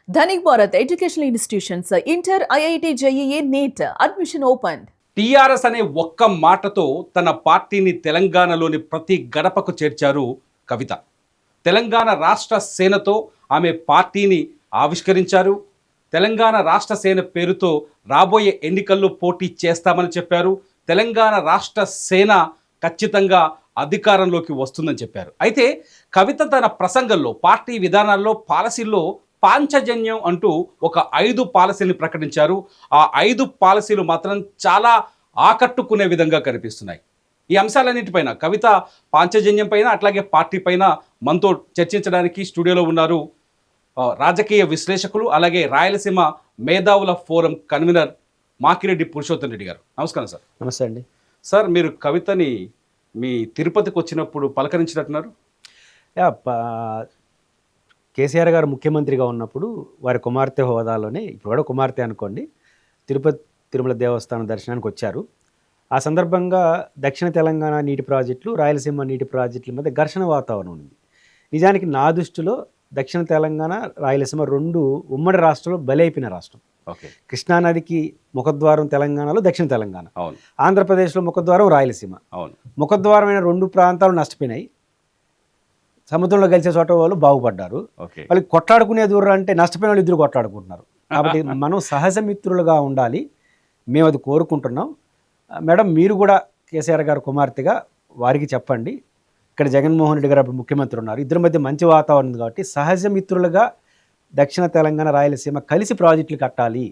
Dhanik Bharat educational institutions inter IIT JEE NEET admission open. TRS అనే ఒక్క మాటతో తన పార్టీని తెలంగాణలోని ప్రతి గడపకు చేర్చారు కవిత. తెలంగాణ రాష్ట్ర సేనతో ఆమె పార్టీని ఆవిష్కరించారు. తెలంగాణ రాష్ట్ర సేన పేరుతో రాబోయే ఎన్నికల్లో పోటీ చేస్తామని చెప్పారు. తెలంగాణ రాష్ట్ర సేన ఖచ్చితంగా అధికారంలోకి వస్తుందని చెప్పారు. అయితే కవిత తన ప్రసంగంలో పార్టీ విధానాల్లో పాలసీల్లో పాంచజన్యం అంటూ ఒక 5 పాలసీని ప్రకటించారు. ఆ 5 పాలసీలు మాత్రం చాలా ఆకట్టుకునే విధంగా కనిపిస్తున్నాయి. ఈ అంశాలన్నింటిపైన కవిత పాంచజన్యం పైన అట్లాగే పార్టీ పైన మనతో చర్చించడానికి స్టూడియోలో ఉన్నారు రాజకీయ విశ్లేషకులు అలాగే రాయలసీమ మేధావుల ఫోరం కన్వీనర్ మాకిరెడ్డి పురుషోత్తం రెడ్డి గారు. నమస్కారం సార్. నమస్తే అండి. సార్, మీరు కవితని మీ తిరుపతికి వచ్చినప్పుడు పలకరించినట్టున్నారు. కేసీఆర్ గారు ముఖ్యమంత్రిగా ఉన్నప్పుడు వారి కుమార్తె హోదాలోనే, ఇప్పుడు కూడా కుమార్తె అనుకోండి, తిరుమల దేవస్థానం దర్శనానికి వచ్చారు. ఆ సందర్భంగా దక్షిణ తెలంగాణ నీటి ప్రాజెక్టులు, రాయలసీమ నీటి ప్రాజెక్టుల మధ్య ఘర్షణ వాతావరణం ఉంది. నిజానికి నా దృష్టిలో దక్షిణ తెలంగాణ, రాయలసీమ 2 ఉమ్మడి రాష్ట్రంలో బలైపోయిన రాష్ట్రం. కృష్ణానదికి ముఖద్వారం తెలంగాణలో దక్షిణ తెలంగాణ, ఆంధ్రప్రదేశ్లో ముఖద్వారం రాయలసీమ. ముఖద్వారమైన 2 ప్రాంతాలు నష్టపోయినాయి. సముద్రంలో కలిసే చోట వాళ్ళు బాగుపడ్డారు. వాళ్ళకి కొట్లాడుకునే దూరం అంటే నష్టపోయిన వాళ్ళు ఇద్దరు కొట్లాడుకుంటున్నారు. కాబట్టి మనం సహజ మిత్రులుగా ఉండాలి. మేము అది కోరుకుంటున్నాం. మేడం, మీరు కూడా కేసీఆర్ గారు కుమార్తెగా వారికి చెప్పండి. ఇక్కడ జగన్మోహన్ రెడ్డి గారు అప్పుడు ముఖ్యమంత్రి ఉన్నారు. ఇద్దరి మధ్య మంచి వాతావరణం ఉంది కాబట్టి సహజ మిత్రులుగా దక్షిణ తెలంగాణ, రాయలసీమ కలిసి ప్రాజెక్టులు కట్టాలి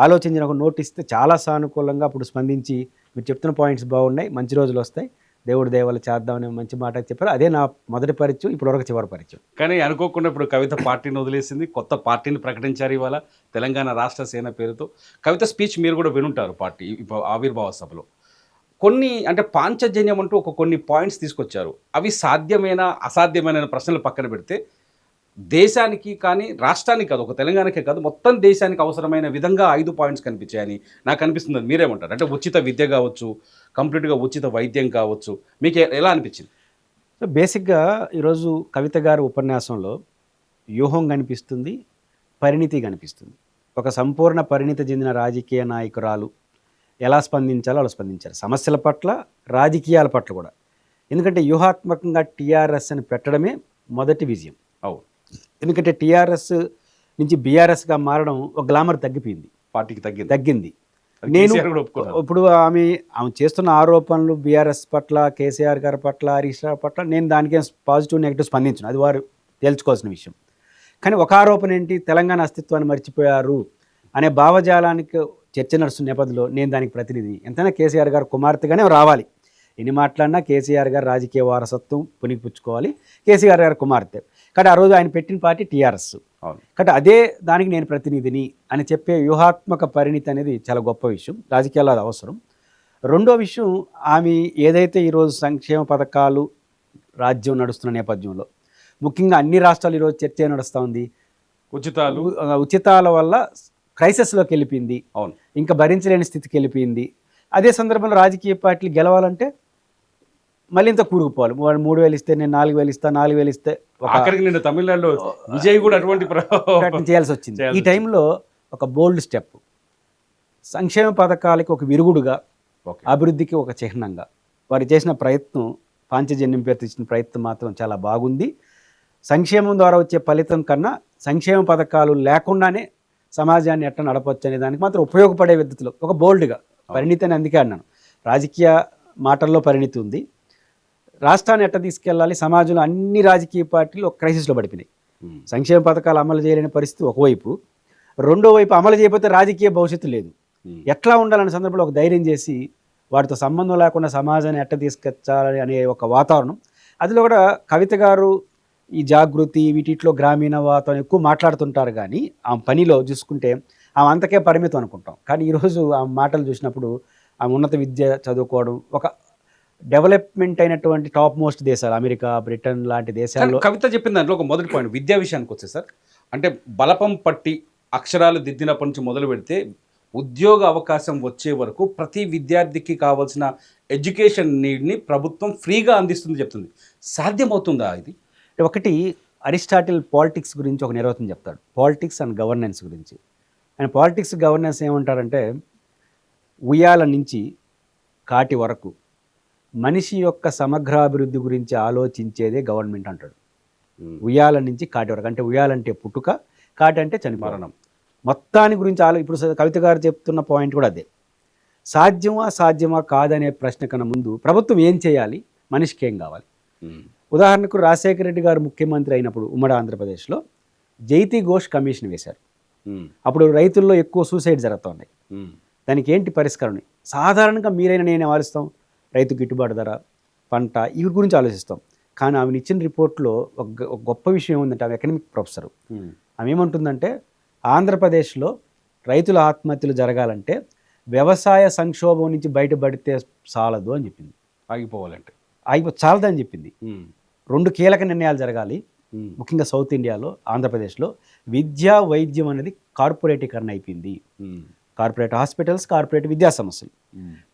ఆలోచించిన ఒక నోట్ ఇస్తే చాలా సానుకూలంగా అప్పుడు స్పందించి మీరు చెప్తున్న పాయింట్స్ బాగున్నాయి, మంచి రోజులు వస్తాయి, దేవుడి దేవాలు చేద్దామనే మంచి మాట చెప్పారు. అదే నా మొదటి పరిచయం, ఇప్పుడు వరకు చివరి పరిచయం. కానీ అనుకోకుండా ఇప్పుడు కవిత పార్టీని వదిలేసింది, కొత్త పార్టీని ప్రకటించారు ఇవాళ తెలంగాణ రాష్ట్ర సేన పేరుతో. కవిత స్పీచ్ మీరు కూడా వినుంటారు పార్టీ ఆవిర్భావ సభలో. కొన్ని అంటే పాంచజన్యం అంటూ కొన్ని పాయింట్స్ తీసుకొచ్చారు. అవి సాధ్యమైన అసాధ్యమైన ప్రశ్నలు పక్కన పెడితే దేశానికి కానీ రాష్ట్రానికి కాదు, ఒక తెలంగాణకే కాదు, మొత్తం దేశానికి అవసరమైన విధంగా 5 పాయింట్స్ కనిపించాయని నాకు అనిపిస్తుంది. మీరేమంటారు? అంటే ఉచిత విద్య కావచ్చు, కంప్లీట్గా ఉచిత వైద్యం కావచ్చు, మీకు ఎలా అనిపించింది? బేసిక్గా ఈరోజు కవిత గారి ఉపన్యాసంలో వ్యూహం కనిపిస్తుంది, పరిణితి కనిపిస్తుంది. ఒక సంపూర్ణ పరిణితి చెందిన రాజకీయ నాయకురాలు ఎలా స్పందించాలో అలా స్పందించారు, సమస్యల పట్ల, రాజకీయాల పట్ల కూడా. ఎందుకంటే వ్యూహాత్మకంగా టీఆర్ఎస్ అని పెట్టడమే మొదటి విజయం. ఎందుకంటే టీఆర్ఎస్ నుంచి బీఆర్ఎస్గా మారడం ఒక గ్లామర్ తగ్గిపోయింది, పార్టీకి తగ్గింది. నేను ఇప్పుడు ఆమె చేస్తున్న ఆరోపణలు బీఆర్ఎస్ పట్ల, కేసీఆర్ గారి పట్ల, హరీష్ రావు పట్ల నేను దానికేం పాజిటివ్ నెగిటివ్ స్పందించను, అది వారు తేల్చుకోవాల్సిన విషయం. కానీ ఒక ఆరోపణ ఏంటి, తెలంగాణ అస్తిత్వాన్ని మర్చిపోయారు అనే భావజాలానికి చర్చ నడుస్తున్న నేపథ్యంలో నేను దానికి ప్రతినిధి. ఎంతైనా కేసీఆర్ గారు కుమార్తెగానే రావాలి. ఎన్ని మాట్లాడినా కేసీఆర్ గారు రాజకీయ వారసత్వం పునికిపుచ్చుకోవాలి, కేసీఆర్ గారు కుమార్తె. కానీ ఆ రోజు ఆయన పెట్టిన పార్టీ టీఆర్ఎస్. కాబట్టి అదే దానికి నేను ప్రతినిధిని అని చెప్పే వ్యూహాత్మక పరిణితి అనేది చాలా గొప్ప విషయం, రాజకీయాల్లో అది అవసరం. రెండో విషయం, ఆమె ఏదైతే ఈరోజు సంక్షేమ పథకాలు రాజ్యం నడుస్తున్న నేపథ్యంలో ముఖ్యంగా అన్ని రాష్ట్రాలు ఈరోజు చర్చ నడుస్తూ ఉంది. ఉచితాల వల్ల క్రైసిస్లోకి వెళ్ళిపోయింది, ఇంకా భరించలేని స్థితికి వెళ్ళిపోయింది. అదే సందర్భంలో రాజకీయ పార్టీలు గెలవాలంటే మళ్ళీ ఇంత కూరుకుపోవాలి. వాడు 3,000 ఇస్తే నేను 4,000 ఇస్తా, 4,000 ఇస్తే తమిళనాడులో విజయ్ కూడా అటువంటి ప్రకటన చేయాల్సి వచ్చింది. ఈ టైంలో ఒక బోల్డ్ స్టెప్, సంక్షేమ పథకాలకి ఒక విరుగుడుగా, అభివృద్ధికి ఒక చిహ్నంగా వారు చేసిన ప్రయత్నం, పాంచజన్యం పేరు తెచ్చిన ప్రయత్నం మాత్రం చాలా బాగుంది. సంక్షేమం ద్వారా వచ్చే ఫలితం కన్నా సంక్షేమ పథకాలు లేకుండానే సమాజాన్ని ఎట్లా నడపచ్చు అనే దానికి మాత్రం ఉపయోగపడే విధంలో ఒక బోల్డ్గా పరిణితి అని అందుకే అన్నాను. రాజకీయ మాటల్లో పరిణితి ఉంది. రాష్ట్రాన్ని ఎట్లా తీసుకెళ్ళాలి, సమాజంలో అన్ని రాజకీయ పార్టీలు ఒక క్రైసిస్లో పడిపోయినాయి. సంక్షేమ పథకాలు అమలు చేయలేని పరిస్థితి ఒకవైపు, రెండో వైపు అమలు చేయకపోతే రాజకీయ భవిష్యత్తు లేదు. ఎట్లా ఉండాలనే సందర్భంలో ఒక ధైర్యం చేసి వాటితో సంబంధం లేకుండా సమాజాన్ని ఎట్లా తీసుకొచ్చాలి అనే ఒక వాతావరణం. అందులో కూడా కవిత గారు ఈ జాగృతి వీటిలో గ్రామీణ వాతావరణం ఎక్కువ మాట్లాడుతుంటారు. కానీ ఆ పనిలో చూసుకుంటే ఆమె అంతకే పరిమితం అనుకుంటాం. కానీ ఈరోజు ఆ మాటలు చూసినప్పుడు ఆమె ఉన్నత విద్య చదువుకోవడం, ఒక డెవలప్మెంట్ అయినటువంటి టాప్ మోస్ట్ దేశాలు అమెరికా, బ్రిటన్ లాంటి దేశాల్లో. కవిత చెప్పిన దాంట్లో ఒక మొదటి పాయింట్ విద్యా విషయానికి వచ్చే సార్, అంటే బలపం పట్టి అక్షరాలు దిద్దినప్పటి నుంచి మొదలు పెడితే ఉద్యోగ అవకాశం వచ్చే వరకు ప్రతి విద్యార్థికి కావాల్సిన ఎడ్యుకేషన్ నీడ్ని ప్రభుత్వం ఫ్రీగా అందిస్తుంది చెప్తుంది. సాధ్యమవుతుందా ఇది? ఒకటి అరిస్టాటిల్ పాలిటిక్స్ గురించి ఒక నిర్వచనం చెప్తాడు, పాలిటిక్స్ అండ్ గవర్నెన్స్ గురించి. ఆయన పాలిటిక్స్ గవర్నెన్స్ ఏమంటారంటే, ఉయ్యాల నుంచి కాటి వరకు మనిషి యొక్క సమగ్రాభివృద్ధి గురించి ఆలోచించేదే గవర్నమెంట్ అంటాడు. ఉయ్యాల నుంచి కాటి వరకు, అంటే ఉయ్యాలంటే పుట్టుక, కాటి అంటే చనిపోవడం, మొత్తాన్ని గురించి ఇప్పుడు కవిత గారు చెప్తున్న పాయింట్ కూడా అదే. సాధ్యమా కాదనే ప్రశ్న కన్నా ముందు ప్రభుత్వం ఏం చేయాలి, మనిషికి ఏం కావాలి. ఉదాహరణకు రాజశేఖర రెడ్డి గారు ముఖ్యమంత్రి అయినప్పుడు ఉమ్మడి ఆంధ్రప్రదేశ్లో జైతి ఘోష్ కమిషన్ వేశారు. అప్పుడు రైతుల్లో ఎక్కువ సూసైడ్ జరుగుతున్నాయి. దానికి ఏంటి పరిష్కారం? సాధారణంగా మీరైనా నేను ఆలోచిస్తాం, రైతు గిట్టుబాటు ధర, పంట, ఇవి గురించి ఆలోచిస్తాం. కానీ ఆమె ఇచ్చిన రిపోర్ట్లో ఒక గొప్ప విషయం ఏముందంటే, ఆమె ఎకనమిక్ ప్రొఫెసర్, ఆమె ఏమంటుందంటే, ఆంధ్రప్రదేశ్లో రైతుల ఆత్మహత్యలు జరగాలంటే వ్యవసాయ సంక్షోభం నుంచి బయటపడితే చాలదు అని చెప్పింది. ఆగిపోవాలంటే చాలదని చెప్పింది. 2 కీలక నిర్ణయాలు జరగాలి, ముఖ్యంగా సౌత్ ఇండియాలో, ఆంధ్రప్రదేశ్లో. విద్యా వైద్యం అనేది కార్పొరేటీకరణ అయిపోయింది. కార్పొరేట్ హాస్పిటల్స్, కార్పొరేట్ విద్యా సంస్థలు.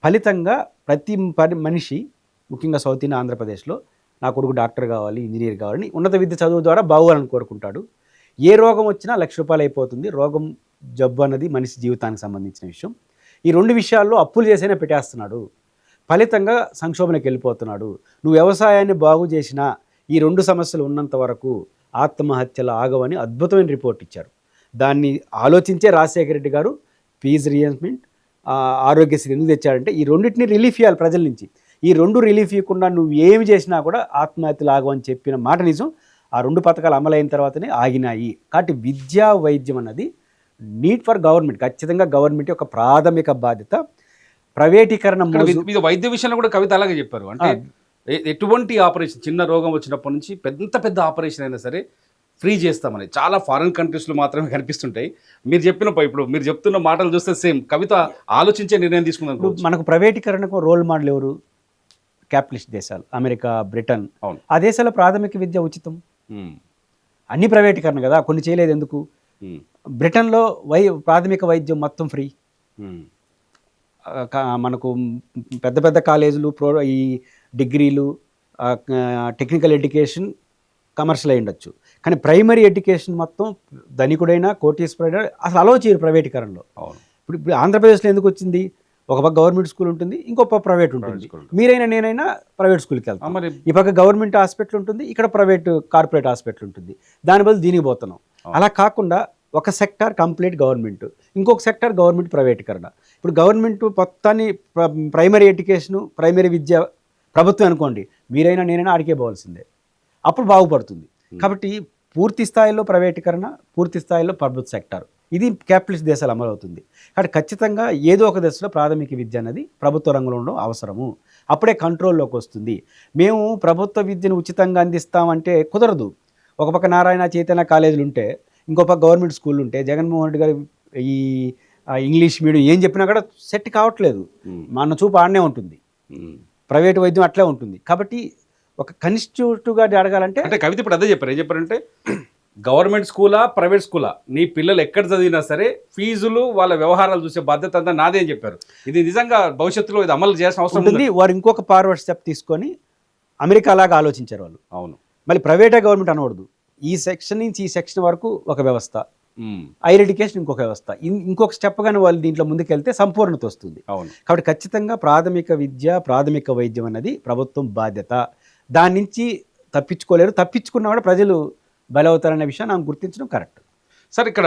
ఫలితంగా ప్రతి మనిషి, ముఖ్యంగా సౌత్ ఇండియా, ఆంధ్రప్రదేశ్లో నా కొడుకు డాక్టర్ కావాలి, ఇంజనీర్ కావాలని ఉన్నత విద్య చదువు ద్వారా బాగోవాలని కోరుకుంటాడు. ఏ రోగం వచ్చినా ₹1,00,000 అయిపోతుంది. రోగం, జబ్బు అన్నది మనిషి జీవితానికి సంబంధించిన విషయం. ఈ 2 విషయాల్లో అప్పులు చేసైనా పెట్టేస్తున్నాడు. ఫలితంగా సంక్షోభంలోకి వెళ్ళిపోతున్నాడు. నువ్వు వ్యవసాయాన్ని బాగు చేసినా ఈ 2 సమస్యలు ఉన్నంత వరకు ఆత్మహత్యలు ఆగవని అద్భుతమైన రిపోర్ట్ ఇచ్చారు. దాన్ని ఆలోచించే రాజశేఖర రెడ్డి గారు ఫీజు రియంబర్స్మెంట్, ఆరోగ్యశ్రీ ఎందుకు తెచ్చాడంటే, ఈ రెండింటిని రిలీఫ్ ఇవ్వాలి ప్రజల నుంచి. ఈ 2 రిలీఫ్ ఇవ్వకుండా నువ్వు ఏమి చేసినా కూడా ఆత్మహత్యలు ఆగవని చెప్పిన మాట నిజం. ఆ 2 పథకాలు అమలైన తర్వాతనే ఆగినాయి. కాబట్టి విద్యా వైద్యం అన్నది నీడ్ ఫర్ గవర్నమెంట్. ఖచ్చితంగా గవర్నమెంట్ యొక్క ప్రాథమిక బాధ్యత. ప్రైవేటీకరణ మీద వైద్య విషయంలో కూడా కవిత అలాగే చెప్పారు. అంటే ఎటువంటి ఆపరేషన్, చిన్న రోగం వచ్చినప్పటి నుంచి పెద్ద ఆపరేషన్ అయినా సరే ఫ్రీ చేస్తామని చాలా ఫారిన్ కంట్రీస్లో మాత్రమే కనిపిస్తుంటాయి. మీరు చెప్తున్న మాటలు చూస్తే సేమ్ కవిత ఆలోచించే నిర్ణయం తీసుకుందాం. మనకు ప్రైవేటీకరణకు రోల్ మోడల్ ఎవరు? క్యాపిటలిస్ట్ దేశాలు, అమెరికా, బ్రిటన్. ఆ దేశాల ప్రాథమిక విద్య ఉచితం, అన్ని ప్రైవేటీకరణ కదా, కొన్ని చేయలేదు ఎందుకు? బ్రిటన్లో ప్రాథమిక వైద్యం మొత్తం ఫ్రీ. మనకు పెద్ద కాలేజీలు, ఈ డిగ్రీలు, టెక్నికల్ ఎడ్యుకేషన్ కమర్షియల్ అయి ఉండొచ్చు, కానీ ప్రైమరీ ఎడ్యుకేషన్ మొత్తం ధనికుడైనా, కోటీశ్వరుడైనా అసలు అలో చేయరు ప్రైవేటీకరణలో. ఇప్పుడు ఆంధ్రప్రదేశ్లో ఎందుకు వచ్చింది? ఒక పక్క గవర్నమెంట్ స్కూల్ ఉంటుంది, ఇంకో పక్క ప్రైవేట్ ఉంటుంది. మీరైనా నేనైనా ప్రైవేట్ స్కూల్కి వెళ్తాం. ఈ పక్క గవర్నమెంట్ హాస్పిటల్ ఉంటుంది, ఇక్కడ కార్పొరేట్ హాస్పిటల్ ఉంటుంది. దాని బదులు దీనికి పోతున్నాం. అలా కాకుండా ఒక సెక్టార్ కంప్లీట్ గవర్నమెంట్, ఇంకొక సెక్టార్ గవర్నమెంట్ ప్రైవేటీకరణ. ఇప్పుడు గవర్నమెంట్ మొత్తాన్ని ప్రైమరీ ఎడ్యుకేషను, ప్రైమరీ విద్య ప్రభుత్వం అనుకోండి, మీరైనా నేనైనా ఆడికే పోవాల్సిందే, అప్పుడు బాగుపడుతుంది. కాబట్టి పూర్తి స్థాయిలో ప్రైవేటీకరణ, పూర్తి స్థాయిలో ప్రభుత్వ సెక్టార్, ఇది క్యాపిటలిస్ట్ దేశాలు అమలవుతుంది. కాబట్టి ఖచ్చితంగా ఏదో ఒక దశలో ప్రాథమిక విద్య అనేది ప్రభుత్వ రంగంలో ఉండడం అవసరము. అప్పుడే కంట్రోల్లోకి వస్తుంది. మేము ప్రభుత్వ విద్యను ఉచితంగా అందిస్తామంటే కుదరదు. ఒక పక్క నారాయణ చైతన్య కాలేజీలు ఉంటే, ఇంకో పక్క గవర్నమెంట్ స్కూళ్ళు ఉంటే, జగన్మోహన్ రెడ్డి గారు ఈ ఇంగ్లీష్ మీడియం ఏం చెప్పినా కూడా సెట్ కావట్లేదు. మన చూపు ఆడనే ఉంటుంది. ప్రైవేట్ వైద్యం అట్లే ఉంటుంది. కాబట్టి ఒక కన్స్టిట్యూటివ్గా అడగాలంటే, అంటే కవిత ఇప్పుడు అదే చెప్పారు. ఏం చెప్పారంటే, గవర్నమెంట్ స్కూలా, ప్రైవేట్ స్కూలా, నీ పిల్లలు ఎక్కడ చదివినా సరే ఫీజులు, వాళ్ళ వ్యవహారాలు చూసే బాధ్యత అంతా నాదే అని చెప్పారు. ఇది నిజంగా భవిష్యత్తులో ఇది అమలు చేయాల్సిన అవసరం ఉంటుంది. వారు ఇంకొక ఫార్వర్డ్ స్టెప్ తీసుకొని అమెరికా లాగా ఆలోచించారు వాళ్ళు. అవును, మళ్ళీ ప్రైవేటే గవర్నమెంట్ అనకూడదు. ఈ సెక్షన్ నుంచి ఈ సెక్షన్ వరకు ఒక వ్యవస్థ, హైయర్ ఎడ్యుకేషన్ ఇంకొక వ్యవస్థ, ఇంకొక స్టెప్ గానీ వాళ్ళు దీంట్లో ముందుకెళ్తే సంపూర్ణత వస్తుంది. అవును. కాబట్టి ఖచ్చితంగా ప్రాథమిక విద్య, ప్రాథమిక వైద్యం అనేది ప్రభుత్వం బాధ్యత. దాని నుంచి తప్పించుకోలేరు. తప్పించుకున్న కూడా ప్రజలు బలవుతారనే విషయం నాకు గుర్తించడం కరెక్ట్. సార్, ఇక్కడ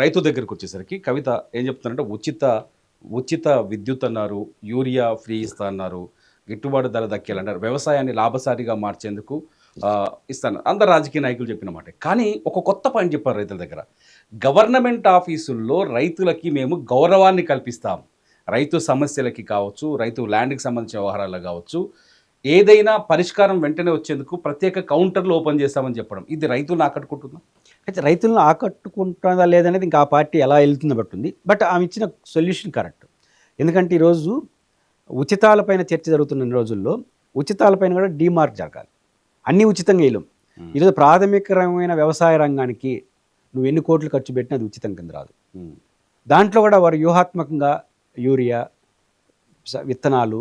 రైతు దగ్గరికి వచ్చేసరికి కవిత ఏం చెప్తున్నారంటే, ఉచిత విద్యుత్ అన్నారు, యూరియా ఫ్రీ ఇస్తా అన్నారు, గిట్టుబాటు ధర దక్కేయాలన్నారు, వ్యవసాయాన్ని లాభసారిగా మార్చేందుకు ఇస్తాను, అందరు రాజకీయ నాయకులు చెప్పిన మాట. కానీ ఒక కొత్త పాయింట్ చెప్పారు రైతుల దగ్గర. గవర్నమెంట్ ఆఫీసుల్లో రైతులకి మేము గౌరవాన్ని కల్పిస్తాం, రైతు సమస్యలకి కావచ్చు, రైతు ల్యాండ్కి సంబంధించిన వ్యవహారాలకు కావచ్చు, ఏదైనా పరిష్కారం వెంటనే వచ్చేందుకు ప్రత్యేక కౌంటర్లు ఓపెన్ చేస్తామని చెప్పడం, ఇది రైతులను ఆకట్టుకుంటుందా? అయితే రైతులను ఆకట్టుకుంటుందా లేదనేది ఇంకా ఆ పార్టీ ఎలా వెళ్తుందో బట్టుంది. బట్ ఆమె ఇచ్చిన సొల్యూషన్ కరెక్ట్. ఎందుకంటే ఈరోజు ఉచితాలపైన చర్చ జరుగుతున్న రోజుల్లో ఉచితాలపైన కూడా డీమార్క్ జరగాలి. అన్నీ ఉచితంగా వేయలేం. ఈరోజు ప్రాథమికమైన వ్యవసాయ రంగానికి నువ్వు ఎన్ని కోట్లు ఖర్చు పెట్టినా అది ఉచితం కింద రాదు. దాంట్లో కూడా వారు వ్యూహాత్మకంగా యూరియా, విత్తనాలు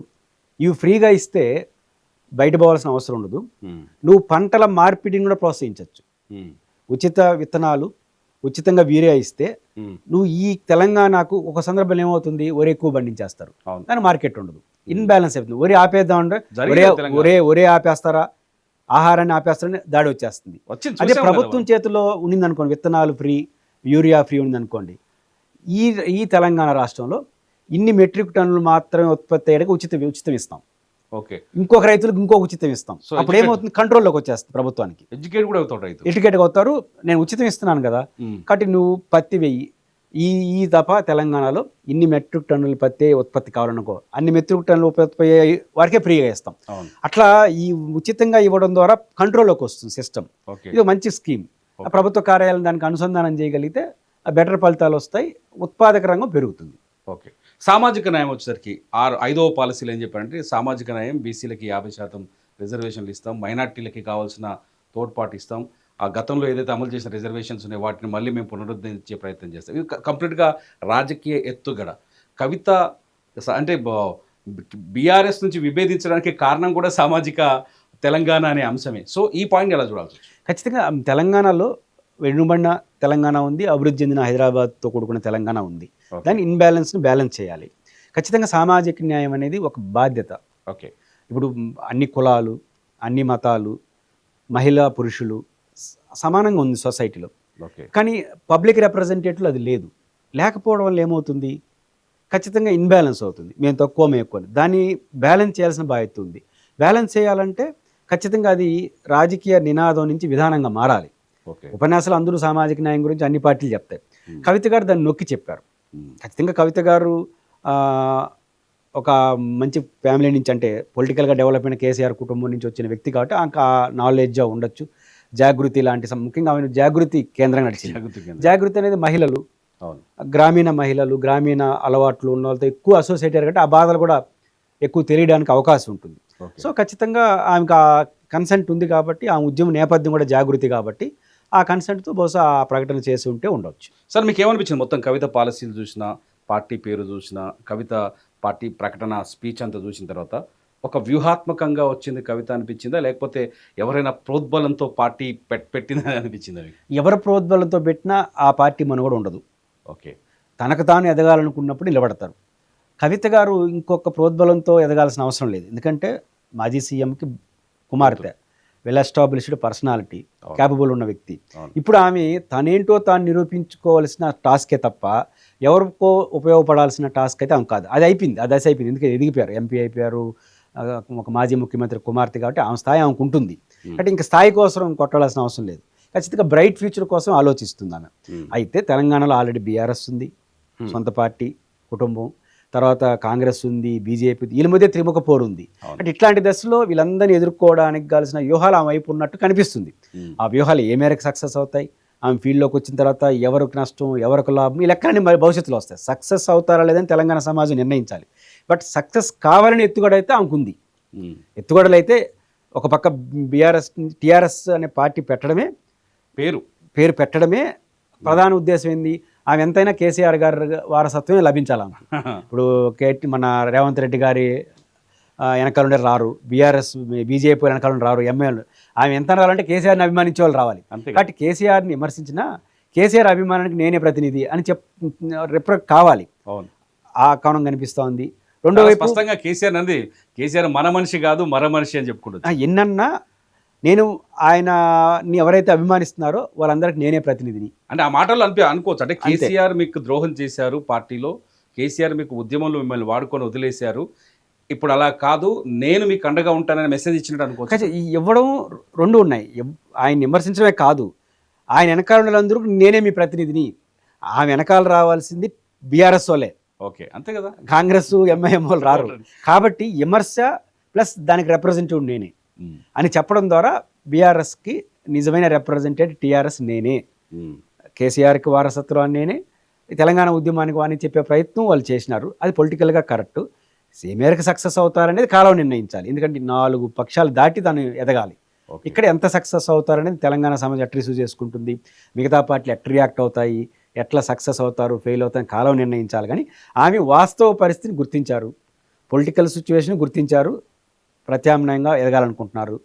ఇవి ఫ్రీగా ఇస్తే బయట పోవాల్సిన అవసరం ఉండదు. నువ్వు పంటల మార్పిడిని కూడా ప్రోత్సహించవచ్చు. ఉచిత విత్తనాలు ఉచితంగా యూరియా ఇస్తే నువ్వు ఈ తెలంగాణకు ఒక సందర్భంలో ఏమవుతుంది, వరి ఎక్కువ పండించేస్తారు, కానీ మార్కెట్ ఉండదు, ఇన్బ్యాలెన్స్ అవుతుంది. వరి ఆపేద్దాం అంటే ఒరే ఆపేస్తారా, ఆహారాన్ని ఆపేస్తారని దాడి వచ్చేస్తుంది. అదే ప్రభుత్వం చేతిలో ఉండిందనుకోండి, విత్తనాలు ఫ్రీ, యూరియా ఫ్రీ ఉందనుకోండి, ఈ తెలంగాణ రాష్ట్రంలో ఇన్ని మెట్రిక్ టన్నులు మాత్రమే ఉత్పత్తి అయ్యేకి ఉచితం ఇస్తాం. ఓకే, ఇంకొక రైతులకు ఇంకొక ఉచితం ఇస్తాం. అప్పుడు ఏమవుతుంది, కంట్రోల్లోకి వచ్చేస్తుంది ప్రభుత్వానికి. ఎడ్యుకేట్ అవుతారు, నేను ఉచితం ఇస్తున్నాను కదా, కాబట్టి నువ్వు పత్తి వెయ్యి, ఈ తప్ప తెలంగాణలో ఇన్ని మెట్రిక్ టన్నుల పత్తి ఉత్పత్తి కావాలనుకో, అన్ని మెట్రిక్ టన్నులు ఉత్పత్తి అయ్యే వారికే ఫ్రీగా ఇస్తాం. అట్లా ఈ ఉచితంగా ఇవ్వడం ద్వారా కంట్రోల్లోకి వస్తుంది సిస్టమ్. ఇది మంచి స్కీమ్. ప్రభుత్వ కార్యాలయం దానికి అనుసంధానం చేయగలిగితే బెటర్ ఫలితాలు వస్తాయి, ఉత్పాదక రంగం పెరుగుతుంది. ఓకే, సామాజిక న్యాయం వచ్చేసరికి 5వ పాలసీలు ఏం చెప్పారంటే, సామాజిక న్యాయం, బీసీలకి 50% రిజర్వేషన్లు ఇస్తాం, మైనార్టీలకి కావాల్సిన తోడ్పాటు ఇస్తాం, ఆ గతంలో ఏదైతే అమలు చేసిన రిజర్వేషన్స్ ఉన్నాయో వాటిని మళ్ళీ మేము పునరుద్ధరించే ప్రయత్నం చేస్తాం. ఇది కంప్లీట్గా రాజకీయ ఎత్తుగడ. కవిత అంటే బీఆర్ఎస్ నుంచి విభేదించడానికి కారణం కూడా సామాజిక తెలంగాణ అనే అంశమే. సో ఈ పాయింట్ ఎలా చూడాల్సి? ఖచ్చితంగా తెలంగాణలో వెనుబడిన తెలంగాణ ఉంది, అభివృద్ధి చెందిన హైదరాబాద్తో కూడుకున్న తెలంగాణ ఉంది. దాని ఇన్బ్యాలెన్స్ని బ్యాలెన్స్ చేయాలి. ఖచ్చితంగా సామాజిక న్యాయం అనేది ఒక బాధ్యత. ఓకే, ఇప్పుడు అన్ని కులాలు, అన్ని మతాలు, మహిళా పురుషులు సమానంగా ఉంది సొసైటీలో. కానీ పబ్లిక్ రిప్రజెంటేటివ్లు అది లేదు. లేకపోవడం వల్ల ఏమవుతుంది, ఖచ్చితంగా ఇన్బ్యాలెన్స్ అవుతుంది. మేము తక్కువ, మేము ఎక్కువ. దాన్ని బ్యాలెన్స్ చేయాల్సిన బాధ్యత ఉంది. బ్యాలెన్స్ చేయాలంటే ఖచ్చితంగా అది రాజకీయ నినాదం నుంచి విధానంగా మారాలి. ఉపన్యాసాలు అందరూ సామాజిక న్యాయం గురించి అన్ని పార్టీలు చెప్తాయి. కవిత గారు దాన్ని నొక్కి చెప్పారు. ఖచ్చితంగా కవిత గారు ఒక మంచి ఫ్యామిలీ నుంచి, అంటే పొలిటికల్గా డెవలప్మెంట్ కేసీఆర్ కుటుంబం నుంచి వచ్చిన వ్యక్తి కాబట్టి ఆ నాలెడ్జ్ ఉండొచ్చు. జాగృతి లాంటి ముఖ్యంగా ఆమె జాగృతి కేంద్రంగా నడిచింది. జాగృతి అనేది మహిళలు, గ్రామీణ మహిళలు, గ్రామీణ అలవాట్లు ఉన్న వాళ్ళతో ఎక్కువ అసోసియేట్ అయ్యారు కాబట్టి ఆ బాధలు కూడా ఎక్కువ తెలియడానికి అవకాశం ఉంటుంది. సో ఖచ్చితంగా ఆమెకు ఆ కన్సెంట్ ఉంది కాబట్టి, ఆ ఉద్యమ నేపథ్యం కూడా జాగృతి కాబట్టి ఆ కన్సెంట్తో బహుశా ఆ ప్రకటన చేసి ఉంటే ఉండవచ్చు. సార్, మీకు ఏమనిపించింది మొత్తం కవిత పాలసీలు చూసినా, పార్టీ పేరు చూసినా, కవిత పార్టీ ప్రకటన స్పీచ్ అంతా చూసిన తర్వాత ఒక వ్యూహాత్మకంగా వచ్చింది కవిత అనిపించిందా, లేకపోతే ఎవరైనా ప్రోద్బలంతో పార్టీ పెట్టిందని అనిపించిందా? ఎవరి ప్రోద్బలంతో పెట్టినా ఆ పార్టీ మనుగడ ఉండదు. ఓకే, తనకు తాను ఎదగాలనుకున్నప్పుడు నిలబడతారు. కవిత గారు ఇంకొక ప్రోద్బలంతో ఎదగాల్సిన అవసరం లేదు. ఎందుకంటే మాజీ సీఎంకి కుమార్తె, వెల్ ఎస్టాబ్లిష్డ్ పర్సనాలిటీ, క్యాపబుల్ ఉన్న వ్యక్తి. ఇప్పుడు ఆమె తనేంటో తాను నిరూపించుకోవాల్సిన టాస్కే తప్ప ఎవరికో ఉపయోగపడాల్సిన టాస్క్ అయితే ఆమె కాదు. అది అయిపోయింది, అది దశ అయిపోయింది. ఎందుకంటే ఎదిగిపోయారు, ఎంపీ అయిపోయారు, ఒక మాజీ ముఖ్యమంత్రి కుమార్తె కాబట్టి ఆమె స్థాయి ఆమెకు ఉంటుంది. అంటే ఇంకా స్థాయి కోసం కొట్టాల్సిన అవసరం లేదు. ఖచ్చితంగా బ్రైట్ ఫ్యూచర్ కోసం ఆలోచిస్తుంది ఆమె. అయితే తెలంగాణలో ఆల్రెడీ బీఆర్ఎస్ ఉంది, సొంత పార్టీ, కుటుంబం, తర్వాత కాంగ్రెస్ ఉంది, బీజేపీ, వీళ్ళ మధ్య త్రిముఖ పోరు ఉంది. అంటే ఇట్లాంటి దశలో వీళ్ళందరినీ ఎదుర్కోవడానికి కావాల్సిన వ్యూహాలు ఆమె వైపు ఉన్నట్టు కనిపిస్తుంది. ఆ వ్యూహాలు ఏ మేరకు సక్సెస్ అవుతాయి, ఆమె ఫీల్డ్లోకి వచ్చిన తర్వాత ఎవరికి నష్టం, ఎవరికి లాభం, ఈ లెక్కలన్నీ మరి భవిష్యత్తులో వస్తాయి. సక్సెస్ అవుతారా లేదని తెలంగాణ సమాజం నిర్ణయించాలి. బట్ సక్సెస్ కావాలని ఎత్తుగడ అయితే ఆమెకుంది. ఎత్తుగడలు అయితే ఒక పక్క టీఆర్ఎస్ అనే పార్టీ పెట్టడమే, పేరు పెట్టడమే ప్రధాన ఉద్దేశం. ఏంది, ఆమె ఎంతైనా కేసీఆర్ గారి వారసత్వమే లభించాలి. ఇప్పుడు మన రేవంత్ రెడ్డి గారి వెనకాలంటే రారు, బీజేపీ వెనకాల రారు, ఎమ్మెల్యేలు. ఆమె ఎంత రావాలంటే కేసీఆర్ని అభిమానించే వాళ్ళు రావాలి. కాబట్టి కేసీఆర్ని విమర్శించినా కేసీఆర్ అభిమానానికి నేనే ప్రతినిధి అని కావాలి. ఆ కోణం కనిపిస్తోంది. రెండో వైపు స్పష్టంగా కేసీఆర్ మన మనిషి కాదు, మర మనిషి అని చెప్పుకుంటా. ఎన్నన్నా నేను ఆయనని ఎవరైతే అభిమానిస్తున్నారో వాళ్ళందరికీ నేనే ప్రతినిధిని అంటే ఆ మాటలు అనుకోవచ్చు. అంటే కేసీఆర్ మీకు ద్రోహం చేశారు పార్టీలో, కేసీఆర్ మీకు ఉద్యమంలో మిమ్మల్ని వాడుకొని వదిలేశారు, ఇప్పుడు అలా కాదు, నేను మీకు అండగా ఉంటానని మెసేజ్ ఇచ్చినట్టు అనుకోవచ్చు. ఇవ్వడం రెండు ఉన్నాయి. ఆయన విమర్శించడమే కాదు, ఆయన వెనకాల వాళ్ళందరూ నేనే మీ ప్రతినిధిని. ఆమె వెనకాల రావాల్సింది బీఆర్ఎస్ వాళ్ళే. ఓకే, అంతే కదా, కాంగ్రెస్ ఎంఐఎం వాళ్ళు రారు. కాబట్టి విమర్శ ప్లస్ దానికి రిప్రజెంటేటివ్ నేనే అని చెప్పడం ద్వారా బీఆర్ఎస్కి నిజమైన రిప్రజెంటేటివ్ టీఆర్ఎస్ నేనే, కేసీఆర్కి వారసత్వాన్ని నేనే, తెలంగాణ ఉద్యమానికి అని చెప్పే ప్రయత్నం వాళ్ళు చేసినారు. అది పొలిటికల్గా కరెక్ట్. ఏ మేరకు సక్సెస్ అవుతారనేది కాలం నిర్ణయించాలి. ఎందుకంటే 4 పక్షాలు దాటి తను ఎదగాలి. ఇక్కడ ఎంత సక్సెస్ అవుతారనేది తెలంగాణ సమాజం ఎట్లా రిసీవ్ చేసుకుంటుంది, మిగతా పార్టీలు ఎట్లా రియాక్ట్ అవుతాయి, ఎట్లా సక్సెస్ అవుతారు, ఫెయిల్ అవుతారని కాలం నిర్ణయించాలి. కానీ ఆమె వాస్తవ పరిస్థితిని గుర్తించారు, పొలిటికల్ సిచ్యువేషన్ గుర్తించారు, ప్రత్యామ్నాయంగా ఎదగాలనుకుంటున్నారు.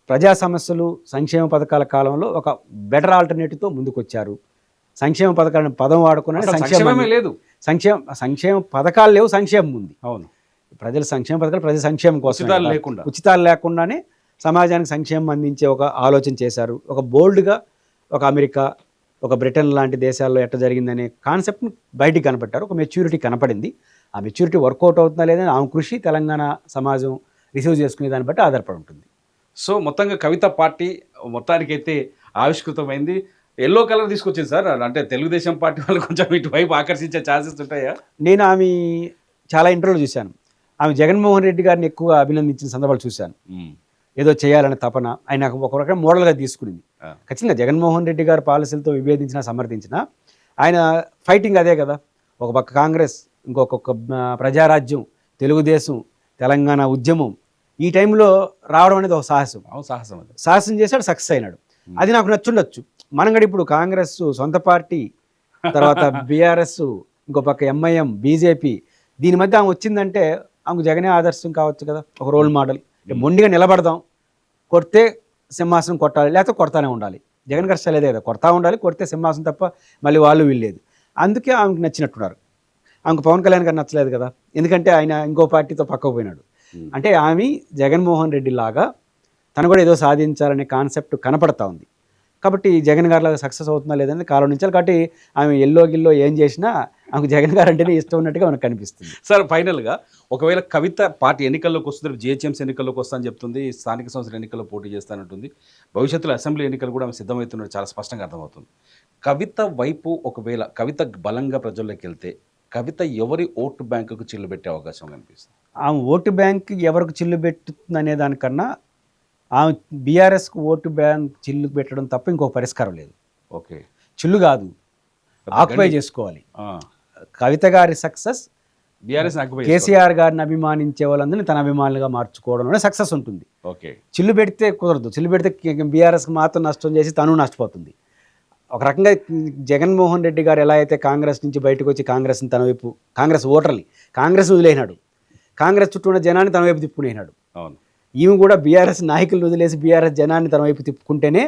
ప్రజా సమస్యలు సంక్షేమ పథకాల కాలంలో ఒక బెటర్ ఆల్టర్నేటివ్తో ముందుకొచ్చారు. సంక్షేమ పథకాలను పదం వాడుకున్న అసలు సంక్షేమమే లేదు. సంక్షేమ పథకాలు లేవు, సంక్షేమం ఉంది. అవును, ప్రజల సంక్షేమ పథకాలు ప్రజల సంక్షేమం కోసం ఉచితాలు లేకుండానే సమాజానికి సంక్షేమం అందించే ఒక ఆలోచన చేశారు. ఒక బోల్డ్గా ఒక అమెరికా, ఒక బ్రిటన్ లాంటి దేశాల్లో ఎట్లా జరిగిందనే కాన్సెప్ట్ని బయటికి కనపట్టారు. ఒక మెచ్యూరిటీ కనపడింది. ఆ మెచ్యూరిటీ వర్కౌట్ అవుతుందా లేదని ఆమె కృషి తెలంగాణ సమాజం రిసీవ్ చేసుకునే దాన్ని బట్టి ఆధారపడి ఉంటుంది. సో మొత్తంగా కవిత పార్టీ మొత్తానికైతే ఆవిష్కృతమైంది. ఎల్లో కలర్ తీసుకొచ్చింది సార్. అంటే తెలుగుదేశం పార్టీ వాళ్ళు కొంచెం ఇటువైపు ఆకర్షించే ఛాన్సెస్ ఉంటాయా? నేను ఆమె చాలా ఇంటర్వ్యూలు చూశాను. ఆమె జగన్మోహన్ రెడ్డి గారిని ఎక్కువ అభినందించిన సందర్భాలు చూశాను. ఏదో చేయాలనే తపన ఆయన ఒక రకం మోడల్గా తీసుకునింది. ఖచ్చితంగా జగన్మోహన్ రెడ్డి గారు పాలసీలతో విభేదించినా సమర్థించినా ఆయన ఫైటింగ్ అదే కదా. ఒక పక్క కాంగ్రెస్, ఇంకొక ప్రజారాజ్యం, తెలుగుదేశం, తెలంగాణ ఉద్యమం, ఈ టైంలో రావడం అనేది ఒక సాహసం చేశాడు, సక్సెస్ అయినాడు. అది నాకు నచ్చుండొచ్చు. మనం కూడా ఇప్పుడు కాంగ్రెస్ సొంత పార్టీ, తర్వాత బీఆర్ఎస్, ఇంకో పక్క ఎంఐఎం, బీజేపీ, దీని మధ్య ఆమె వచ్చిందంటే ఆమెకు జగనే ఆదర్శం కావచ్చు కదా, ఒక రోల్ మోడల్. మొండిగా నిలబడదాం, కొడితే సింహాసనం కొట్టాలి, లేకపోతే కొడతానే ఉండాలి. జగన్ గారు లేదే కదా, కొడతా ఉండాలి, కొడితే సింహాసనం తప్ప మళ్ళీ వాళ్ళు వీల్లేదు. అందుకే ఆమెకు నచ్చినట్టున్నారు. ఆమెకు పవన్ కళ్యాణ్ గారు నచ్చలేదు కదా, ఎందుకంటే ఆయన ఇంకో పార్టీతో పక్కకు పోయినాడు. అంటే ఆమె జగన్మోహన్ రెడ్డి లాగా తను కూడా ఏదో సాధించాలనే కాన్సెప్ట్ కనపడతా ఉంది. కాబట్టి జగన్ గారిలాగా సక్సెస్ అవుతుందా లేదని కాలం నుంచి. కాబట్టి ఆమె ఎల్లో గిల్లో ఏం చేసినా ఆమెకు జగన్ గారు అంటేనే ఇష్టం ఉన్నట్టుగా మనకు కనిపిస్తుంది. సార్ ఫైనల్గా ఒకవేళ కవిత పార్టీ ఎన్నికల్లోకి వస్తుంది, జిహెచ్ఎంసీ ఎన్నికల్లోకి వస్తానని చెప్తుంది, స్థానిక సంస్థల ఎన్నికల్లో పోటీ చేస్తానంటుంది, భవిష్యత్తులో అసెంబ్లీ ఎన్నికలు కూడా ఆమె సిద్ధమవుతున్నట్టు చాలా స్పష్టంగా అర్థమవుతుంది. కవిత వైపు ఒకవేళ కవిత బలంగా ప్రజల్లోకి వెళ్తే కవిత ఎవరి ఓటు బ్యాంకుకు చిల్లు పెట్టే అవకాశం కనిపిస్తుంది? ఆమె ఓటు బ్యాంక్ ఎవరికి చిల్లు పెట్టుతుంది అనే దానికన్నా ఆమె బీఆర్ఎస్కు ఓటు బ్యాంక్ చిల్లు పెట్టడం తప్ప ఇంకో పరిష్కారం లేదు. ఓకే, చిల్లు కాదు, ఆక్యుపై చేసుకోవాలి. కవిత గారి సక్సెస్ బీఆర్ఎస్ కేసీఆర్ గారిని అభిమానించే వాళ్ళందరినీ తన అభిమానులుగా మార్చుకోవడంలోనే సక్సెస్ ఉంటుంది. ఓకే, చిల్లు పెడితే కుదరదు. చిల్లు పెడితే బీఆర్ఎస్కి మాత్రం నష్టం చేసి తను నష్టపోతుంది. ఒక రకంగా జగన్మోహన్ రెడ్డి గారు ఎలా అయితే కాంగ్రెస్ నుంచి బయటకు వచ్చి కాంగ్రెస్ని తన వైపు, కాంగ్రెస్ ఓటర్ని, కాంగ్రెస్ వదిలేనాడు, కాంగ్రెస్ చుట్టూ ఉన్న జనాన్ని తన వైపు తిప్పుకునేనాడు. అవును, ఈమె కూడా బీఆర్ఎస్ నాయకులను వదిలేసి బీఆర్ఎస్ జనాన్ని తన వైపు తిప్పుకుంటేనే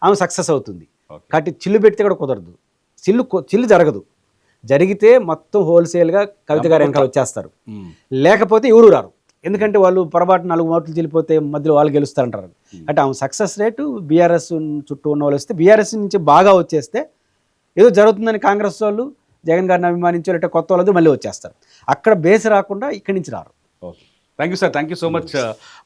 ఆమె సక్సెస్ అవుతుంది. కాబట్టి చిల్లు పెడితే కూడా కుదరదు. చిల్లు జరగదు. జరిగితే మొత్తం హోల్సేల్గా కవిత గారు వెనకాల వచ్చేస్తారు, లేకపోతే ఎవరు రారు. ఎందుకంటే వాళ్ళు పొరపాటు 4 ఓట్లు చెల్లిపోతే మధ్యలో వాళ్ళు గెలుస్తారంటారు. అంటే ఆమె సక్సెస్ రేటు బీఆర్ఎస్ చుట్టూ ఉన్న వాళ్ళు వస్తే, బీఆర్ఎస్ నుంచి బాగా వచ్చేస్తే ఏదో జరుగుతుందని కాంగ్రెస్ వాళ్ళు జగన్ గారిని అభిమానించే లేకపోతే కొత్త వాళ్ళు మళ్ళీ వచ్చేస్తారు. అక్కడ బేస్ రాకుండా ఇక్కడి నుంచి రారు. Okay, thank you sir, thank you so much.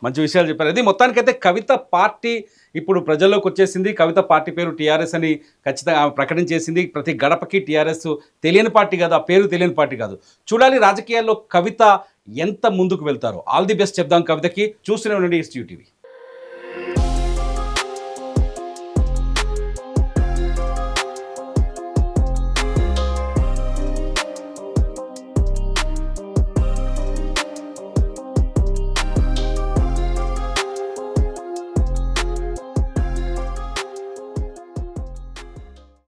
మంచి విషయాలు చెప్పారు. అది మొత్తానికైతే కవిత పార్టీ ఇప్పుడు ప్రజల్లోకి వచ్చేసింది. కవిత పార్టీ పేరు టీఆర్ఎస్ అని ఖచ్చితంగా ఆమె ప్రకటించేసింది. ప్రతి గడపకి టీఆర్ఎస్ తెలియని పార్టీ కాదు, ఆ పేరు తెలియని పార్టీ కాదు. చూడాలి రాజకీయాల్లో కవిత ఎంత ముందుకు వెళ్తారో. ఆల్ ది బెస్ట్ చెప్దాం కవితకి. చూస్తూనే ఉండండి STU TV.